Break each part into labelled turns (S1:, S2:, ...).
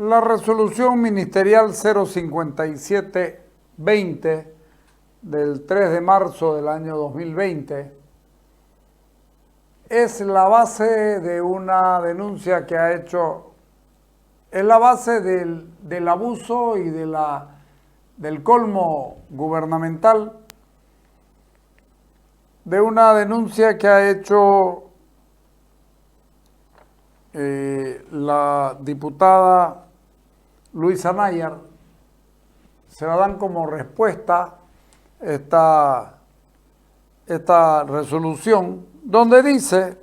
S1: La resolución ministerial 057-20 del 3 de marzo del año 2020 es la base de una denuncia que ha hecho, es la base del abuso y del colmo gubernamental, de una denuncia que ha hecho la diputada Luisa Nayar. Se la dan como respuesta esta resolución, donde dice: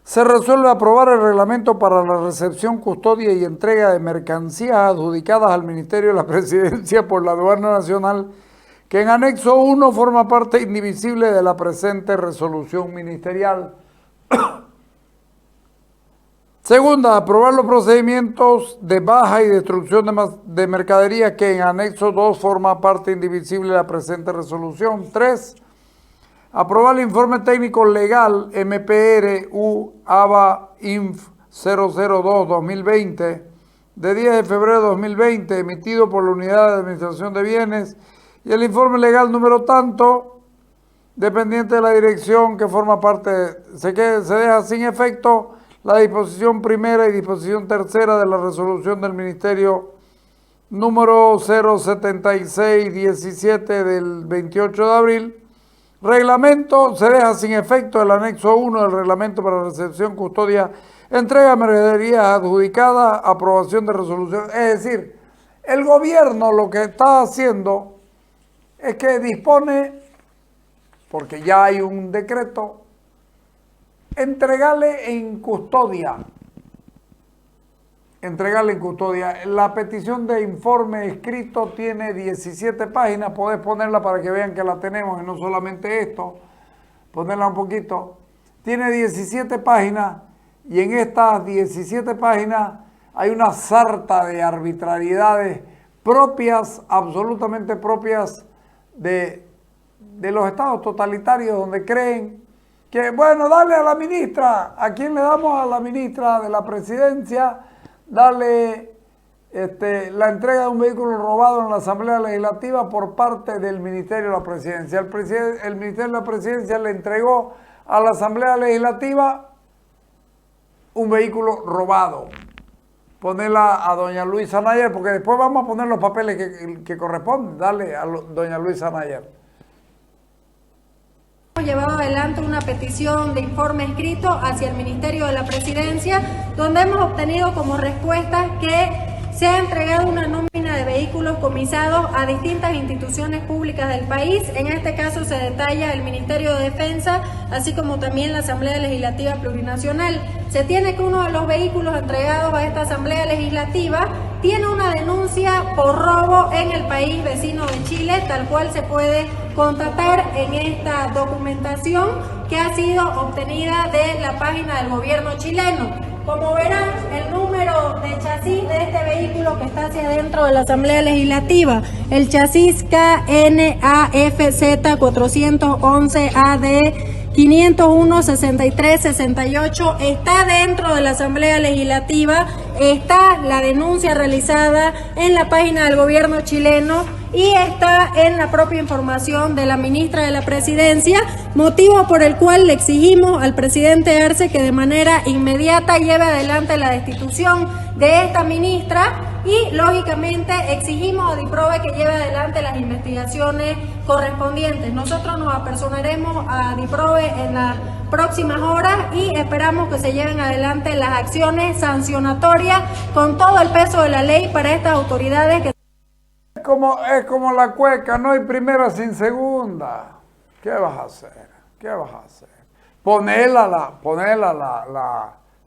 S1: se resuelve aprobar el reglamento para la recepción, custodia y entrega de mercancías adjudicadas al Ministerio de la Presidencia por la Aduana Nacional, que en anexo 1 forma parte indivisible de la presente resolución ministerial. Segunda, aprobar los procedimientos de baja y destrucción de mercadería, que en anexo 2 forma parte indivisible de la presente resolución. 3. Aprobar el informe técnico legal MPR-U-ABA-INF 002-2020 de 10 de febrero de 2020, emitido por la Unidad de Administración de Bienes, y el informe legal número tanto, dependiente de la dirección que forma parte, se deja sin efecto la disposición primera y disposición tercera de la resolución del Ministerio número 07617 del 28 de abril. Reglamento, se deja sin efecto el anexo 1 del reglamento para recepción, custodia, entrega de mercaderías adjudicadas, aprobación de resolución. Es decir, el gobierno lo que está haciendo es que dispone, porque ya hay un decreto, entregarle en custodia. La petición de informe escrito tiene 17 páginas. Podés ponerla para que vean que la tenemos, y no solamente esto. Ponerla un poquito. Tiene 17 páginas, y en estas 17 páginas hay una sarta de arbitrariedades propias, absolutamente propias de los estados totalitarios, donde creen que, bueno, dale a la ministra. ¿A quién le damos? A la ministra de la Presidencia. Darle la entrega de un vehículo robado en la Asamblea Legislativa por parte del Ministerio de la Presidencia. El Ministerio de la Presidencia le entregó a la Asamblea Legislativa un vehículo robado. Ponerla a doña Luisa Nayar, porque después vamos a poner los papeles que corresponden. Dale a doña Luisa Nayar.
S2: Hemos llevado adelante una petición de informe escrito hacia el Ministerio de la Presidencia, donde hemos obtenido como respuesta que se ha entregado una nómina de vehículos comisados a distintas instituciones públicas del país. En este caso se detalla el Ministerio de Defensa, así como también la Asamblea Legislativa Plurinacional. Se tiene que uno de los vehículos entregados a esta Asamblea Legislativa tiene una denuncia por robo en el país vecino de Chile, tal cual se puede constatar en esta documentación que ha sido obtenida de la página del gobierno chileno. Como verán, el número de chasis de este vehículo que está hacia adentro de la Asamblea Legislativa, el chasis KNAFZ 411AD 501-63-68, está dentro de la Asamblea Legislativa, está la denuncia realizada en la página del gobierno chileno y está en la propia información de la ministra de la Presidencia, motivo por el cual le exigimos al presidente Arce que de manera inmediata lleve adelante la destitución de esta ministra y, lógicamente, exigimos a DIPROVE que lleve adelante las investigaciones correspondientes. Nosotros nos apersonaremos a DIPROVE en las próximas horas y esperamos que se lleven adelante las acciones sancionatorias con todo el peso de la ley para estas autoridades que...
S1: Es como la cueca, no hay primera sin segunda. ¿Qué vas a hacer? ¿Qué vas a hacer? Ponerla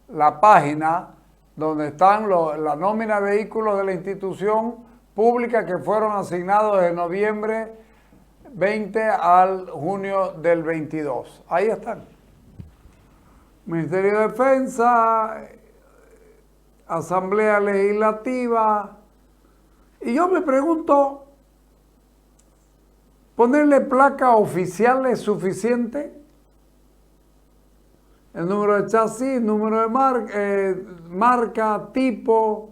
S1: la página donde están la nómina de vehículos de la institución pública que fueron asignados de noviembre 20 al junio del 22. Ahí están. Ministerio de Defensa, Asamblea Legislativa. Y yo me pregunto, ¿ponerle placa oficial es suficiente? el número de chasis, número de marca, tipo,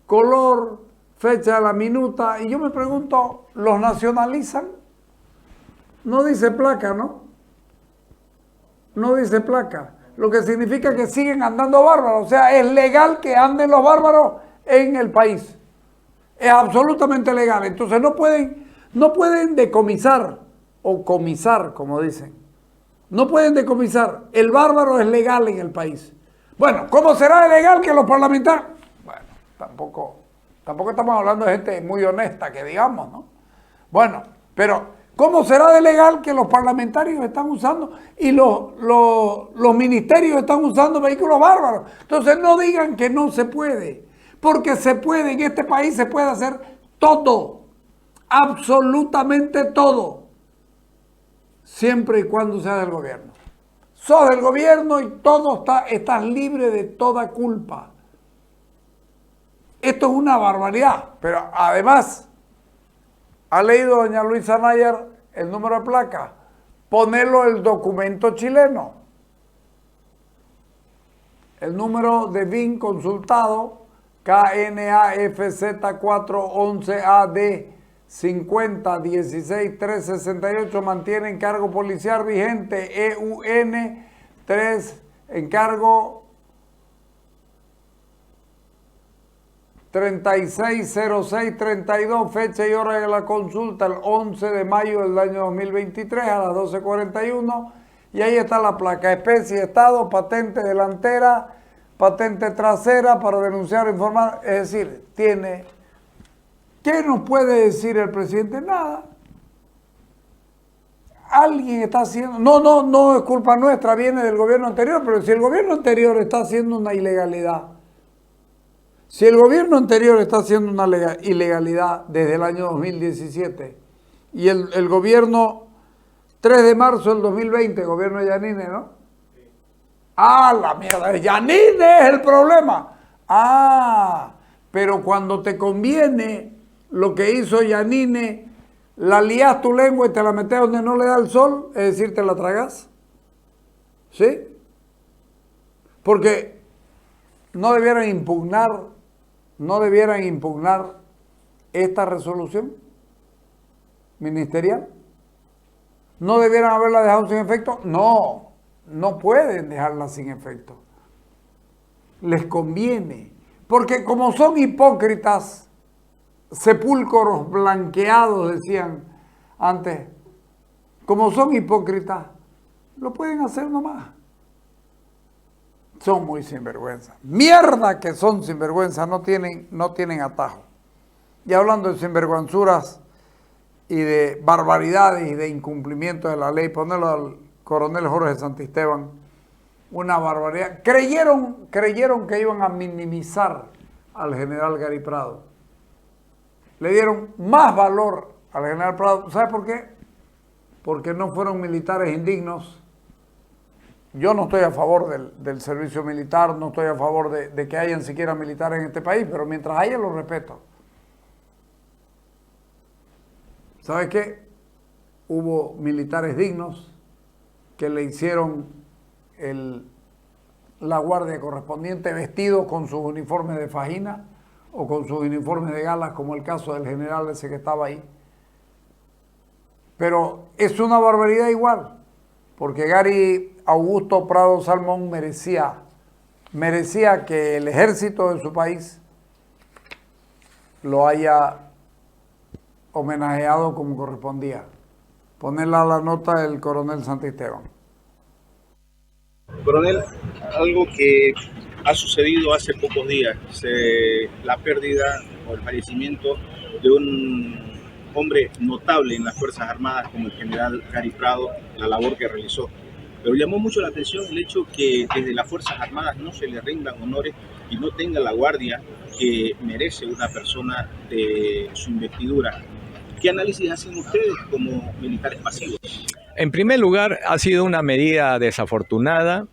S1: color, fecha de la minuta. Y yo me pregunto, ¿los nacionalizan? No dice placa, ¿no? No dice placa. Lo que significa que siguen andando bárbaros. O sea, es legal que anden los bárbaros en el país. Es absolutamente legal. Entonces no pueden decomisar o comisar, como dicen. No pueden decomisar. El bárbaro es legal en el país. Bueno, ¿cómo será legal que los parlamentarios? Bueno, tampoco estamos hablando de gente muy honesta, que digamos, ¿no? Bueno, pero ¿cómo será de legal que los parlamentarios están usando y los ministerios están usando vehículos bárbaros? Entonces no digan que no se puede, porque se puede, en este país se puede hacer todo, absolutamente todo, siempre y cuando sea del gobierno. Sos del gobierno y estás libre de toda culpa. Esto es una barbaridad, pero además, ¿ha leído doña Luisa Nayar el número de placa? Ponerlo el documento chileno. El número de BIN consultado, KNAFZ411AD 5016-368, mantiene encargo policial vigente, EUN 3, encargo 360632, fecha y hora de la consulta el 11 de mayo del año 2023 a las 12:41, y ahí está la placa, especie, estado, patente delantera, patente trasera para denunciar o informar. Es decir, tiene... ¿Qué nos puede decir el presidente? Nada. Alguien está haciendo... No es culpa nuestra, viene del gobierno anterior, pero si el gobierno anterior está haciendo una ilegalidad, si el gobierno anterior está haciendo una ilegalidad desde el año 2017 y el gobierno 3 de marzo del 2020, gobierno de Yanine, ¿no? Ah, la mierda, Yanine es el problema. Ah, pero cuando te conviene lo que hizo Yanine, la lías tu lengua y te la metes donde no le da el sol, es decir, te la tragas. ¿Sí? Porque no debieran impugnar esta resolución ministerial. ¿No debieran haberla dejado sin efecto? No pueden dejarla sin efecto. Les conviene. Porque como son hipócritas, sepulcros blanqueados, decían antes, como son hipócritas, lo pueden hacer nomás. Son muy sinvergüenza. Mierda que son sinvergüenza, no tienen atajo. Y hablando de sinvergüenzuras y de barbaridades y de incumplimiento de la ley, ponerlo al coronel Jorge Santisteban, una barbaridad. Creyeron que iban a minimizar al general Gary Prado. Le dieron más valor al general Prado. ¿Sabe por qué? Porque no fueron militares indignos. Yo no estoy a favor del servicio militar, no estoy a favor de que hayan siquiera militares en este país, pero mientras haya los respeto. ¿Sabe qué? Hubo militares dignos que le hicieron la guardia correspondiente vestidos con sus uniformes de fajina o con sus uniformes de galas, como el caso del general ese que estaba ahí. Pero es una barbaridad igual, porque Gary Augusto Prado Salmón merecía que el ejército de su país lo haya homenajeado como correspondía. Ponerla a la nota del coronel Santisteban.
S3: Coronel, algo que ha sucedido hace pocos días, la pérdida o el fallecimiento de un hombre notable en las Fuerzas Armadas como el general Gary Prado, la labor que realizó. Pero llamó mucho la atención el hecho que desde las Fuerzas Armadas no se le rindan honores y no tenga la guardia que merece una persona de su investidura. ¿Qué análisis hacen ustedes como militares pasivos?
S4: En primer lugar, ha sido una medida desafortunada,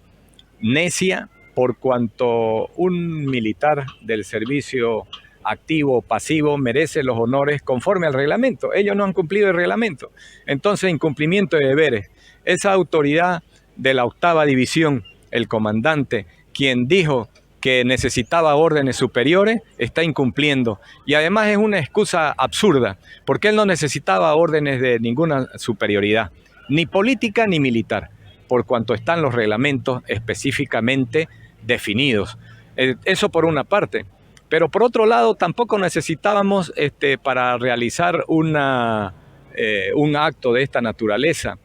S4: necia, por cuanto un militar del servicio activo o pasivo merece los honores conforme al reglamento. Ellos no han cumplido el reglamento. Entonces, incumplimiento de deberes. Esa autoridad de la 8ª División, el comandante, quien dijo que necesitaba órdenes superiores, está incumpliendo. Y además es una excusa absurda, porque él no necesitaba órdenes de ninguna superioridad, ni política ni militar, por cuanto están los reglamentos específicamente definidos. Eso por una parte. Pero por otro lado, tampoco necesitábamos para realizar un acto de esta naturaleza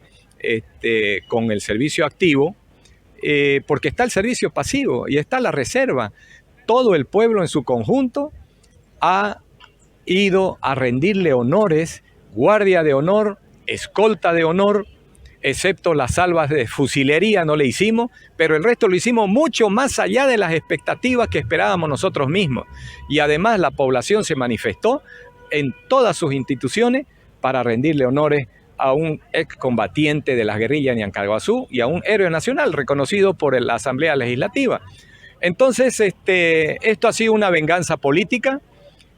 S4: con el servicio activo, porque está el servicio pasivo y está la reserva. Todo el pueblo en su conjunto ha ido a rendirle honores, guardia de honor, escolta de honor, excepto las salvas de fusilería no le hicimos, pero el resto lo hicimos mucho más allá de las expectativas que esperábamos nosotros mismos. Y además la población se manifestó en todas sus instituciones para rendirle honores a un excombatiente de las guerrillas de Ñancahuazú y a un héroe nacional reconocido por la Asamblea Legislativa. Entonces, esto ha sido una venganza política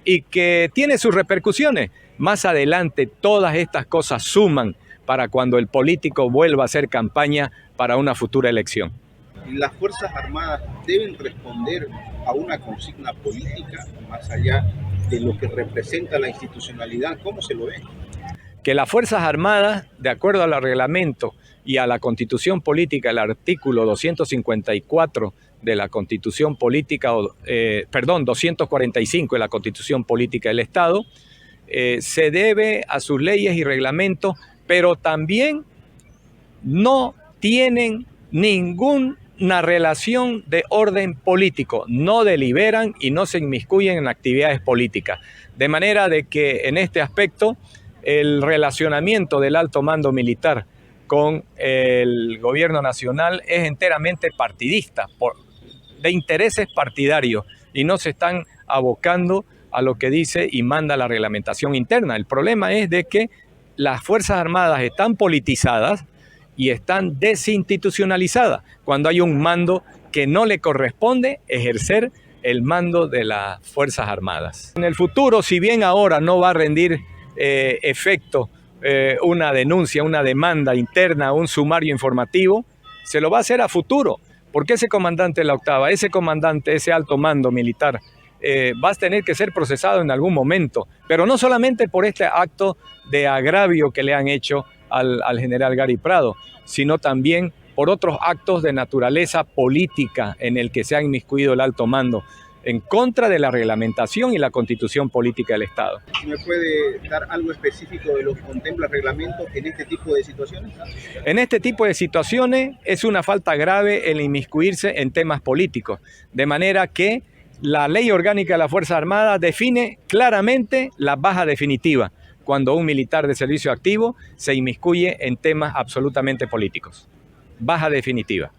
S4: y que tiene sus repercusiones. Más adelante todas estas cosas suman para cuando el político vuelva a hacer campaña para una futura elección.
S3: Las Fuerzas Armadas deben responder a una consigna política más allá de lo que representa la institucionalidad. ¿Cómo se lo ve?
S4: Que las Fuerzas Armadas, de acuerdo al reglamento y a la Constitución Política, el artículo 254 de la Constitución Política, 245 de la Constitución Política del Estado, se debe a sus leyes y reglamentos, pero también no tienen ninguna relación de orden político, no deliberan y no se inmiscuyen en actividades políticas. De manera de que en este aspecto el relacionamiento del alto mando militar con el gobierno nacional es enteramente partidista, de intereses partidarios, y no se están abocando a lo que dice y manda la reglamentación interna. El problema es de que las Fuerzas Armadas están politizadas y están desinstitucionalizadas cuando hay un mando que no le corresponde ejercer el mando de las Fuerzas Armadas. En el futuro, si bien ahora no va a rendir efecto una denuncia, una demanda interna, un sumario informativo, se lo va a hacer a futuro, porque ese comandante de la 8ª, ese comandante, ese alto mando militar, va a tener que ser procesado en algún momento, pero no solamente por este acto de agravio que le han hecho al general Gary Prado, sino también por otros actos de naturaleza política en el que se ha inmiscuido el alto mando en contra de la reglamentación y la Constitución Política del Estado.
S3: ¿Me puede dar algo específico de lo que contempla el reglamento en este tipo de situaciones?
S4: En este tipo de situaciones es una falta grave el inmiscuirse en temas políticos, de manera que la Ley Orgánica de la Fuerza Armada define claramente la baja definitiva cuando un militar de servicio activo se inmiscuye en temas absolutamente políticos. Baja definitiva.